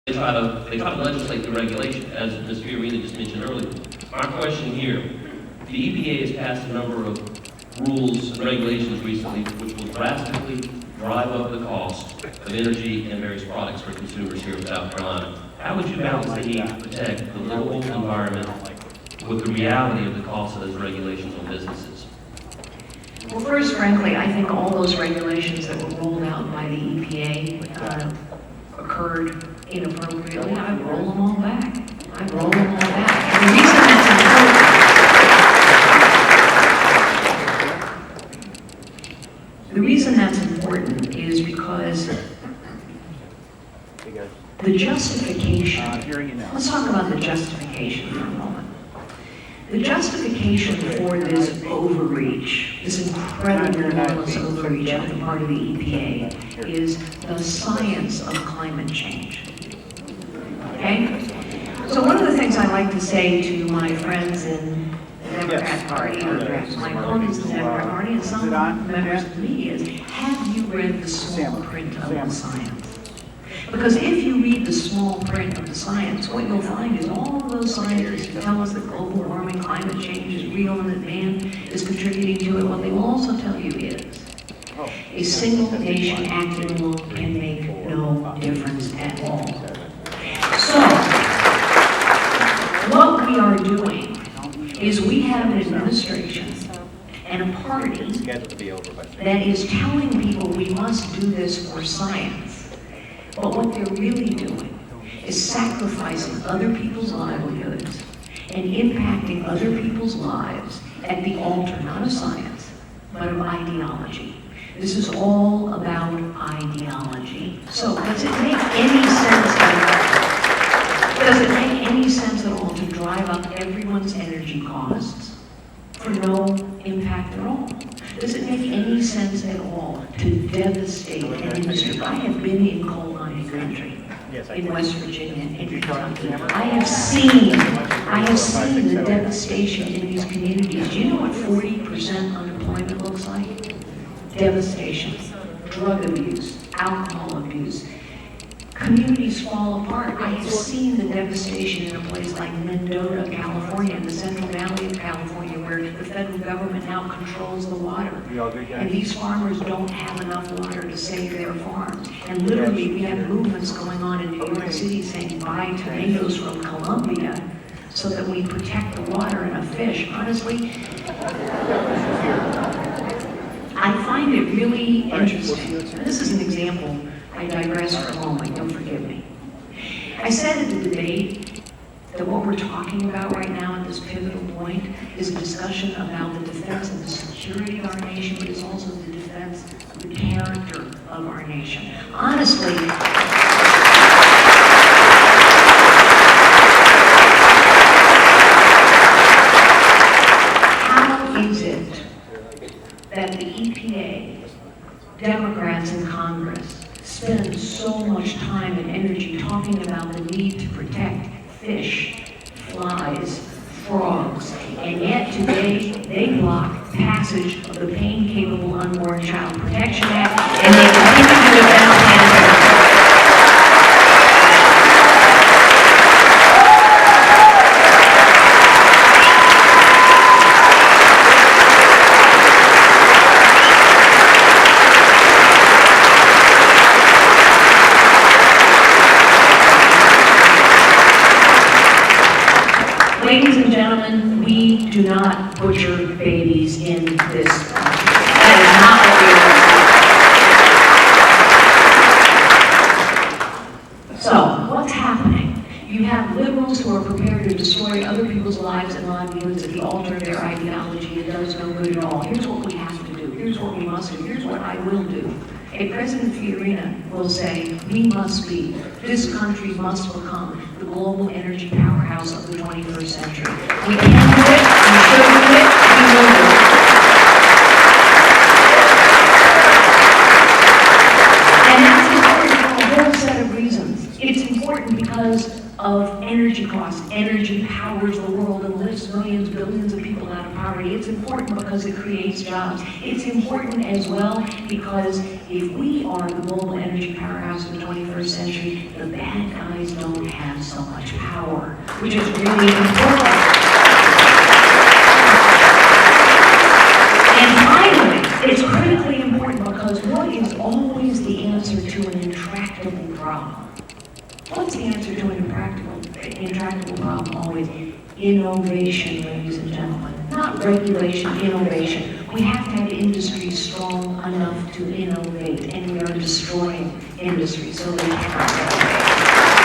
they try to legislate the regulation, as Ms. Fiorina just mentioned earlier. My question here, the EPA has passed a number of rules and regulations recently which will drastically drive up the cost of energy and various products for consumers here in South Carolina. How would you balance the need to protect the livable environment with the reality of the cost of those regulations on businesses? Well, first, frankly, I think all those regulations that were rolled out by the EPA occurred inappropriately. I roll them all back. And the reason that's important is because the justification, let's talk about the justification for a moment. The justification for this overreach, this incredible enormous overreach on the part of the EPA, is the science of climate change. Okay? So one of the things I like to say to my friends in the Democrat Party, or my opponents in the Democrat Party, and some members of the media is, have you read the small print of the science? Because if you read the small print of the science, what you'll find is all of those scientists who tell us that global warming, climate change is real and that man is contributing to it, what they will also tell you is a single nation acting alone can make no difference at all. So, what we are doing is we have an administration and a party that is telling people we must do this for science. But what they're really doing is sacrificing other people's livelihoods and impacting other people's lives at the altar, not of science, but of ideology. This is all about ideology. So does it make any sense at all to drive up everyone's energy costs for no impact at all? Does it make any sense at all to devastate an industry? I have been in coal mining country, in West Virginia and in Kentucky. I have seen the devastation in these communities. Do you know what 40% unemployment looks like? Devastation, drug abuse, alcohol abuse. Communities fall apart. I have seen the devastation in a place like Mendota, California, in the Central Valley of California, where the federal government now controls the water. And these farmers don't have enough water to save their farms. And literally, we have movements going on in New York City saying, buy tomatoes from Colombia so that we protect the water and the fish. Honestly, I find it really interesting. This is an example. I digress for a moment, don't forgive me. I said at the debate that what we're talking about right now at this pivotal point is a discussion about the defense of the security of our nation, but it's also the defense of the character of our nation. Honestly, how is it that the EPA, Democrats in Congress, spend so much time and energy talking about the need to protect fish, flies, frogs, and yet today they block passage of the Pain-Capable Unborn Child Protection Act, and they continue to defend cancer. Ladies and gentlemen, we do not butcher babies in this country. That is not what we are. So, what's happening? You have liberals who are prepared to destroy other people's lives and livelihoods at the altar of their ideology. It does no good at all. Here's what we have to do. Here's what we must do. Here's what I will do. A President Fiorina will say, this country must become the global energy powerhouse of the 21st century. We can do it, we should do it, we will do it. And that's important for a whole set of reasons. It's important because of energy costs. Energy powers the world and lifts millions, billions of people out of poverty. It's important because it creates jobs. It's important as well because if we are the global energy powerhouse of the 21st century, the bad guys don't have so much power, which is really important. And finally, it's critically important because what is always the answer to an intractable problem? What's the answer to an intractable problem always? Innovation, ladies and gentlemen. Not regulation, innovation. We have to have industry strong enough to innovate, and we are destroying industry so they cannot innovate.